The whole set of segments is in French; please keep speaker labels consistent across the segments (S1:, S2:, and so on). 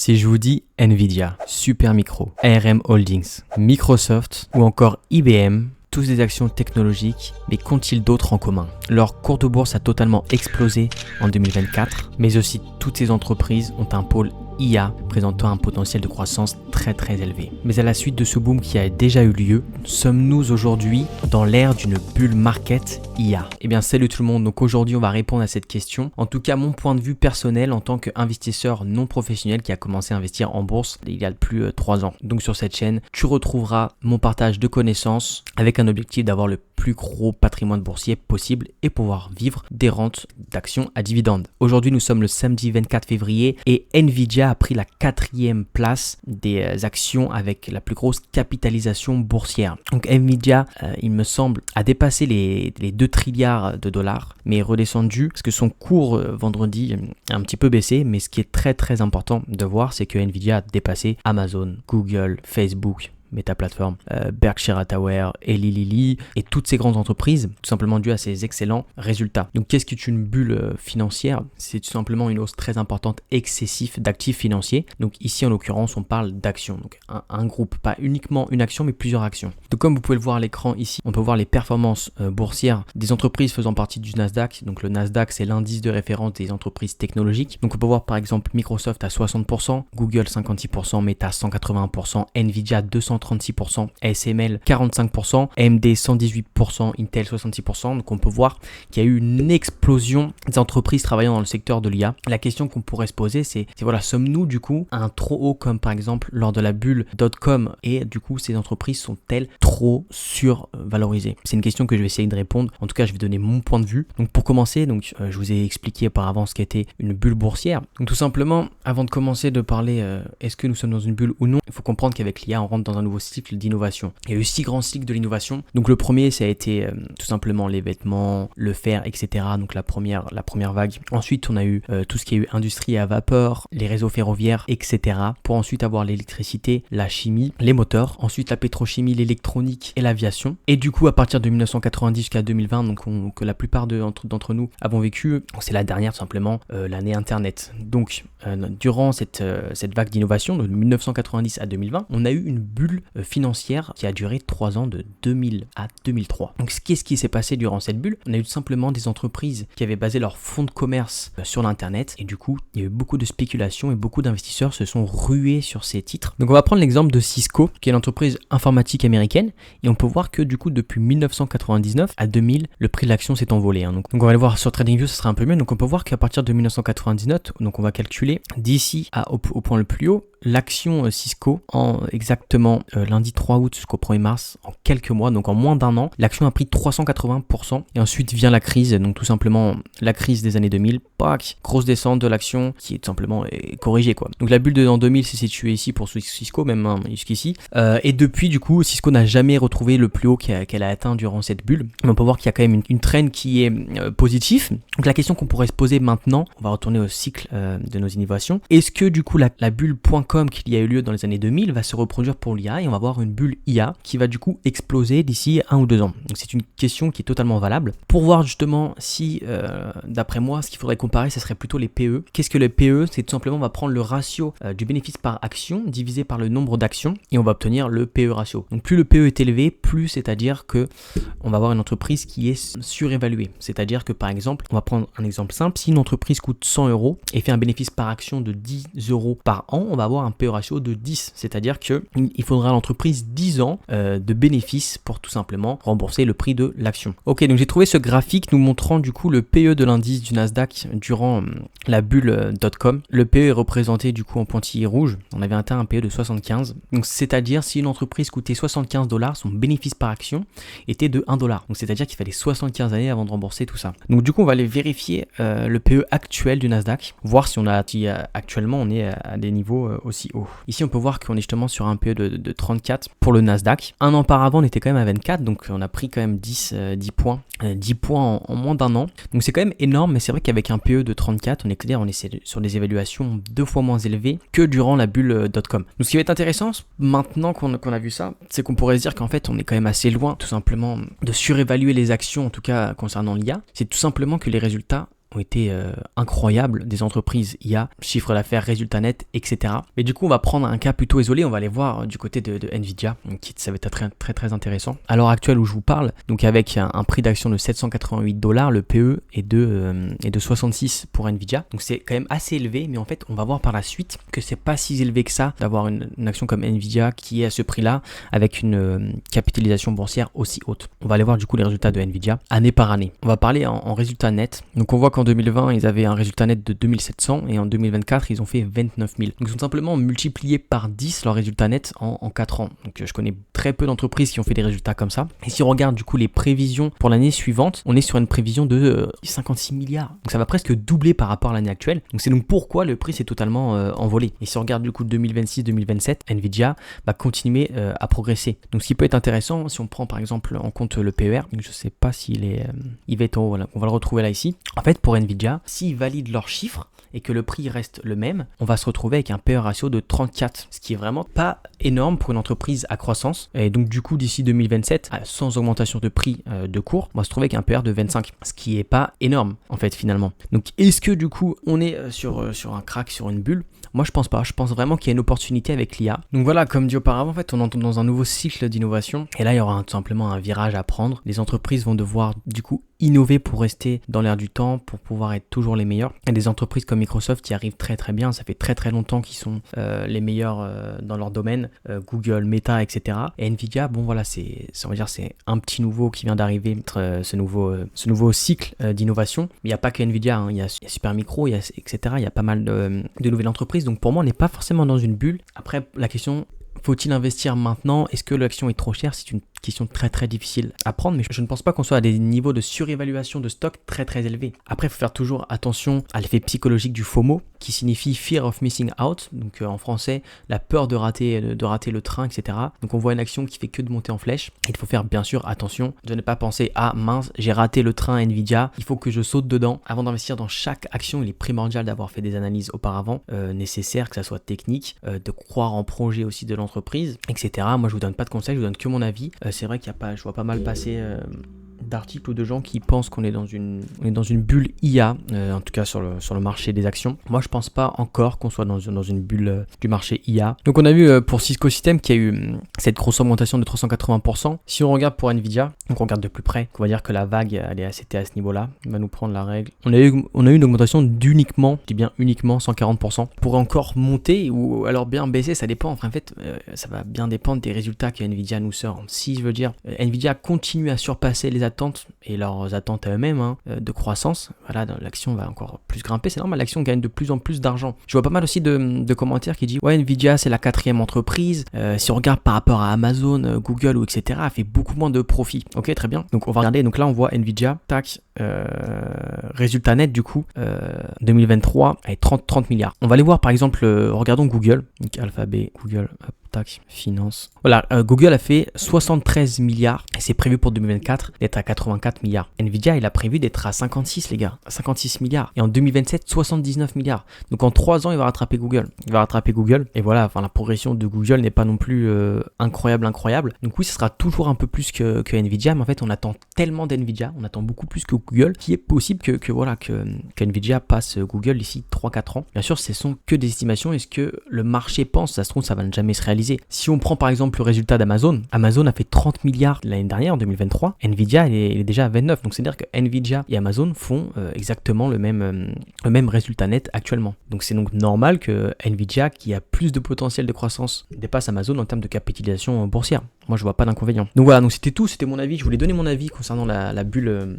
S1: Si je vous dis Nvidia, Supermicro, ARM Holdings, Microsoft ou encore IBM, tous des actions technologiques, mais qu'ont-ils d'autres en commun? Leur cours de bourse a totalement explosé en 2024, mais aussi toutes ces entreprises ont un pôle IA présentant un potentiel de croissance très élevé. Mais à la suite de ce boom qui a déjà eu lieu, sommes-nous aujourd'hui dans l'ère d'une bull market IA? Eh bien salut tout le monde, donc aujourd'hui on va répondre à cette question. En tout cas mon point de vue personnel en tant qu'investisseur non professionnel qui a commencé à investir en bourse il y a plus de 3 ans. Donc sur cette chaîne, tu retrouveras mon partage de connaissances avec un objectif d'avoir le plus gros patrimoine boursier possible et pouvoir vivre des rentes d'actions à dividendes. Aujourd'hui nous sommes le samedi 24 février et Nvidia a pris la 4e place des actions avec la plus grosse capitalisation boursière. Donc Nvidia, il me semble, a dépassé les 2 trilliards de dollars, mais est redescendu parce que son cours vendredi a un petit peu baissé, mais ce qui est très important de voir, c'est que Nvidia a dépassé Amazon, Google, Facebook, Meta Platform, Berkshire Hathaway, Eli Lilly et toutes ces grandes entreprises, tout simplement dû à ces excellents résultats. Donc qu'est-ce qu'est une bulle financière? C'est tout simplement une hausse très importante, excessive d'actifs financiers. Donc ici en l'occurrence on parle d'actions, donc un groupe, pas uniquement une action mais plusieurs actions. Donc comme vous pouvez le voir à l'écran ici, on peut voir les performances boursières des entreprises faisant partie du Nasdaq. Donc le Nasdaq c'est l'indice de référence des entreprises technologiques. Donc on peut voir par exemple Microsoft à 60%, Google 56%, Meta 181%, Nvidia 236%, ASML 45%, AMD 118%, Intel 66%. Donc on peut voir qu'il y a eu une explosion des entreprises travaillant dans le secteur de l'IA. La question qu'on pourrait se poser c'est voilà, sommes-nous du coup à un trop haut comme par exemple lors de la bulle .com et du coup ces entreprises sont-elles trop survalorisées? C'est une question que je vais essayer de répondre. En tout cas je vais donner mon point de vue. Donc pour commencer, je vous ai expliqué auparavant ce qu'était une bulle boursière. Donc tout simplement, avant de commencer de parler est-ce que nous sommes dans une bulle ou non, il faut comprendre qu'avec l'IA on rentre dans un nouveau cycle d'innovation. Il y a eu 6 grands cycles de l'innovation. Donc le premier ça a été tout simplement les vêtements, le fer, etc. Donc la première vague. Ensuite on a eu tout ce qui est eu industrie à vapeur, les réseaux ferroviaires, etc. Pour ensuite avoir l'électricité, la chimie, les moteurs, ensuite la pétrochimie, l'électronique et l'aviation. Et du coup à partir de 1990 jusqu'à 2020, donc que la plupart d'entre nous avons vécu, c'est la dernière tout simplement, l'année internet. Donc durant cette vague d'innovation de 1990 à 2020, on a eu une bulle financière qui a duré 3 ans de 2000 à 2003. Donc qu'est-ce qui s'est passé durant cette bulle? On a eu tout simplement des entreprises qui avaient basé leur fonds de commerce sur l'internet et du coup il y a eu beaucoup de spéculation et beaucoup d'investisseurs se sont rués sur ces titres. Donc on va prendre l'exemple de Cisco qui est l'entreprise informatique américaine et on peut voir que du coup depuis 1999 à 2000 le prix de l'action s'est envolé. Donc on va aller voir sur TradingView, ce sera un peu mieux. Donc on peut voir qu'à partir de 1999, donc on va calculer d'ici au point le plus haut, l'action Cisco en exactement lundi 3 août jusqu'au 1er mars, en quelques mois, donc en moins d'un an, l'action a pris 380% et ensuite vient la crise, donc tout simplement la crise des années 2000, grosse descente de l'action qui est tout simplement corrigée quoi. Donc la bulle de en 2000 s'est située ici pour Cisco, même jusqu'ici, et depuis du coup Cisco n'a jamais retrouvé le plus haut qu'elle a atteint durant cette bulle, mais on peut voir qu'il y a quand même une trend qui est positive. Donc la question qu'on pourrait se poser maintenant, on va retourner au cycle de nos innovations, est-ce que du coup la bulle .com qu'il y a eu lieu dans les années 2000 va se reproduire pour l'IA et on va avoir une bulle IA qui va du coup exploser d'ici 1 ou 2 ans. Donc c'est une question qui est totalement valable. Pour voir justement si, d'après moi, ce qu'il faudrait comparer, ce serait plutôt les PE. Qu'est-ce que le PE? C'est tout simplement, on va prendre le ratio du bénéfice par action divisé par le nombre d'actions et on va obtenir le PE ratio. Donc plus le PE est élevé, plus c'est-à-dire que on va avoir une entreprise qui est surévaluée. C'est-à-dire que par exemple, on va prendre un exemple simple, si une entreprise coûte 100 € et fait un bénéfice par action de 10 € par an, on va avoir un PE ratio de 10, c'est-à-dire qu'il faudra à l'entreprise 10 ans de bénéfices pour tout simplement rembourser le prix de l'action. Ok, donc j'ai trouvé ce graphique nous montrant du coup le PE de l'indice du Nasdaq durant la bulle .com. Le PE est représenté du coup en pointillé rouge, on avait atteint un PE de 75, donc c'est-à-dire si une entreprise coûtait 75 $, son bénéfice par action était de 1 $, donc c'est-à-dire qu'il fallait 75 années avant de rembourser tout ça. Donc du coup on va aller vérifier le PE actuel du Nasdaq, voir si actuellement on est à des niveaux aussi hauts. Ici on peut voir qu'on est justement sur un PE de 34 pour le Nasdaq. Un an auparavant on était quand même à 24, donc on a pris quand même 10 points en moins d'un an. Donc c'est quand même énorme, mais c'est vrai qu'avec un PE de 34, on est sur des évaluations 2 fois moins élevées que durant la bulle .com. Donc ce qui va être intéressant maintenant qu'on a vu ça, c'est qu'on pourrait se dire qu'en fait on est quand même assez loin tout simplement de surévaluer les actions, en tout cas concernant l'IA. C'est tout simplement que les résultats ont été incroyables, des entreprises IA, chiffre d'affaires, résultats nets, etc. Mais du coup, on va prendre un cas plutôt isolé, on va aller voir du côté de Nvidia, donc ça va être très intéressant. À l'heure actuelle où je vous parle, donc avec un prix d'action de $788, le PE est de 66 pour Nvidia, donc c'est quand même assez élevé, mais en fait, on va voir par la suite que c'est pas si élevé que ça d'avoir une action comme Nvidia qui est à ce prix-là, avec une capitalisation boursière aussi haute. On va aller voir du coup les résultats de Nvidia année par année. On va parler en résultats nets. Donc on voit qu'en 2020, ils avaient un résultat net de 2700 et en 2024, ils ont fait 29 000. Donc ils ont simplement multiplié par 10 leur résultat net en 4 ans. Donc je connais très peu d'entreprises qui ont fait des résultats comme ça. Et si on regarde du coup les prévisions pour l'année suivante, on est sur une prévision de 56 milliards. Donc ça va presque doubler par rapport à l'année actuelle. Donc c'est donc pourquoi le prix s'est totalement envolé. Et si on regarde du coup 2026-2027, Nvidia va continuer à progresser. Donc ce qui peut être intéressant, si on prend par exemple en compte le PER, donc je sais pas s'il est, il va être en haut, voilà, on va le retrouver là ici. En fait pour Nvidia, s'ils valident leurs chiffres et que le prix reste le même, on va se retrouver avec un PE ratio de 34, ce qui est vraiment pas énorme pour une entreprise à croissance. Et donc du coup d'ici 2027, sans augmentation de prix de cours, on va se trouver avec un PER de 25, ce qui est pas énorme en fait finalement. Donc est-ce que du coup on est sur un crack, sur une bulle? Moi je pense pas, je pense vraiment qu'il y a une opportunité avec l'IA. Donc voilà, comme dit auparavant, en fait on entre dans un nouveau cycle d'innovation et là il y aura tout simplement un virage à prendre. Les entreprises vont devoir du coup innover pour rester dans l'air du temps, pour pouvoir être toujours les meilleurs. Il y a des entreprises comme Microsoft qui arrivent très bien, ça fait très longtemps qu'ils sont les meilleurs dans leur domaine, Google, Meta, etc. Et Nvidia, bon voilà, on va dire c'est un petit nouveau qui vient d'arriver, ce nouveau cycle d'innovation. Mais il n'y a pas que Nvidia, hein. Il y a Supermicro, etc. Il y a pas mal de nouvelles entreprises, donc pour moi on n'est pas forcément dans une bulle. Après la question, faut-il investir maintenant? Est-ce que l'action est trop chère? C'est une question très difficile à prendre, mais je ne pense pas qu'on soit à des niveaux de surévaluation de stock très élevés. Après, il faut faire toujours attention à l'effet psychologique du FOMO, qui signifie Fear of Missing Out, donc en français, la peur de rater le train, etc. Donc on voit une action qui fait que de monter en flèche. Il faut faire bien sûr attention de ne pas penser ah mince, j'ai raté le train Nvidia, il faut que je saute dedans. Avant d'investir dans chaque action, il est primordial d'avoir fait des analyses auparavant, nécessaires, que ça soit technique, de croire en projet aussi de l'entreprise, etc. Moi je vous donne pas de conseils, je vous donne que mon avis. C'est vrai je vois pas mal passer d'articles ou de gens qui pensent qu'on est dans une bulle IA, en tout cas sur le marché des actions. Moi je pense pas encore qu'on soit dans une bulle du marché IA. Donc on a vu pour Cisco Systems qu'il y a eu cette grosse augmentation de 380%. Si on regarde pour Nvidia, donc on regarde de plus près, on va dire que la vague c'était à ce niveau-là. On va nous prendre la règle. On a eu une augmentation d'uniquement, je dis bien uniquement 140%. Pourrait encore monter ou alors bien baisser, ça dépend. Enfin, en fait, ça va bien dépendre des résultats que Nvidia nous sort. Si je veux dire, Nvidia continue à surpasser les attentes et leurs attentes à eux-mêmes de croissance, voilà, l'action va encore plus grimper. C'est normal, l'action gagne de plus en plus d'argent. Je vois pas mal aussi de commentaires qui disent ouais, Nvidia c'est la 4e entreprise. Si on regarde par rapport à Amazon, Google ou etc., elle fait beaucoup moins de profit. Ok, très bien. Donc on va regarder. Donc là on voit Nvidia, tac, résultat net du coup 2023 avec 30 milliards. On va aller voir par exemple, regardons Google, donc Alphabet, Google, hop, tac, finance. Voilà, Google a fait 73 milliards et c'est prévu pour 2024 d'être à 84 milliards. Nvidia, il a prévu d'être à 56 les gars, 56 milliards. Et en 2027, 79 milliards. Donc en 3 ans, il va rattraper Google. Et voilà, enfin la progression de Google n'est pas non plus incroyable. Donc oui, ce sera toujours un peu plus que Nvidia, mais en fait, on attend tellement d'Nvidia, on attend beaucoup plus que Google, qu'il est possible que Nvidia passe Google d'ici 3-4 ans. Bien sûr, ce sont que des estimations. Est-ce que le marché pense, ça se trouve, ça va jamais se réaliser. Si on prend par exemple le résultat d'Amazon, Amazon a fait 30 milliards l'année dernière, en 2023. Nvidia, il est déjà à 29. Donc c'est-à-dire que Nvidia et Amazon font exactement le même résultat net actuellement. Donc c'est donc normal que Nvidia, qui a plus de potentiel de croissance, dépasse Amazon en termes de capitalisation boursière. Moi, je vois pas d'inconvénient. Donc voilà, donc c'était tout, c'était mon avis. Je voulais donner mon avis concernant la bulle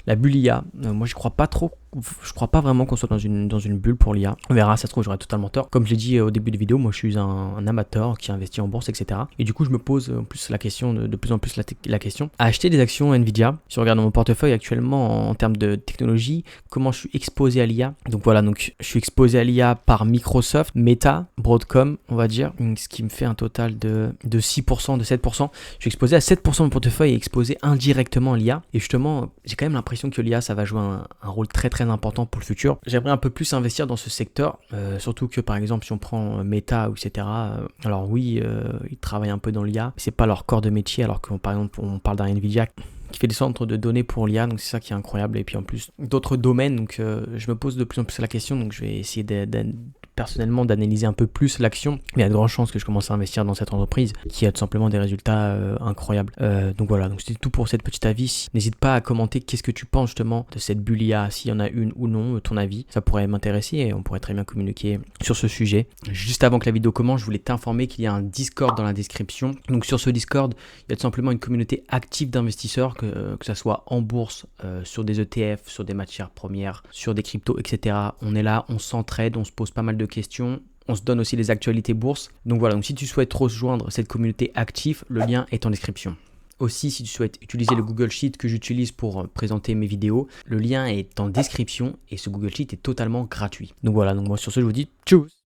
S1: IA. Moi, je crois pas vraiment qu'on soit dans une bulle pour l'IA. On verra, ça se trouve, j'aurais totalement tort. Comme je l'ai dit au début de vidéo, moi je suis un amateur qui investit en bourse, etc. Et du coup, je me pose de plus en plus la question à acheter des actions Nvidia. Si on regarde mon portefeuille actuellement en termes de technologie, comment je suis exposé à l'IA. Donc voilà, donc je suis exposé à l'IA par Microsoft, Meta, Broadcom, on va dire, ce qui me fait un total de 6%, de 7%. Je suis exposé à 7% de mon portefeuille et exposé indirectement à l'IA. Et justement, j'ai quand même l'impression que l'IA, ça va jouer un rôle très important pour le futur. J'aimerais un peu plus investir dans ce secteur, surtout que par exemple si on prend Meta ou etc. Alors oui, ils travaillent un peu dans l'IA, c'est pas leur corps de métier, alors que par exemple on parle d'un Nvidia qui fait des centres de données pour l'IA, donc c'est ça qui est incroyable. Et puis en plus, d'autres domaines, donc je me pose de plus en plus la question, donc je vais essayer personnellement d'analyser un peu plus l'action. Mais il y a de grandes chances que je commence à investir dans cette entreprise qui a tout simplement des résultats incroyables. Donc voilà, donc c'était tout pour cette petite avis. N'hésite pas à commenter qu'est-ce que tu penses justement de cette bulle IA, s'il y en a une ou non, ton avis. Ça pourrait m'intéresser et on pourrait très bien communiquer sur ce sujet. Juste avant que la vidéo commence, je voulais t'informer qu'il y a un Discord dans la description. Donc sur ce Discord, il y a tout simplement une communauté active d'investisseurs, que ça soit en bourse, sur des ETF, sur des matières premières, sur des cryptos, etc. On est là, on s'entraide, on se pose pas mal de questions. On se donne aussi les actualités bourse. Donc voilà, donc si tu souhaites rejoindre cette communauté active, le lien est en description. Aussi, si tu souhaites utiliser le Google Sheet que j'utilise pour présenter mes vidéos, le lien est en description et ce Google Sheet est totalement gratuit. Donc voilà, donc moi sur ce, je vous dis tchuss!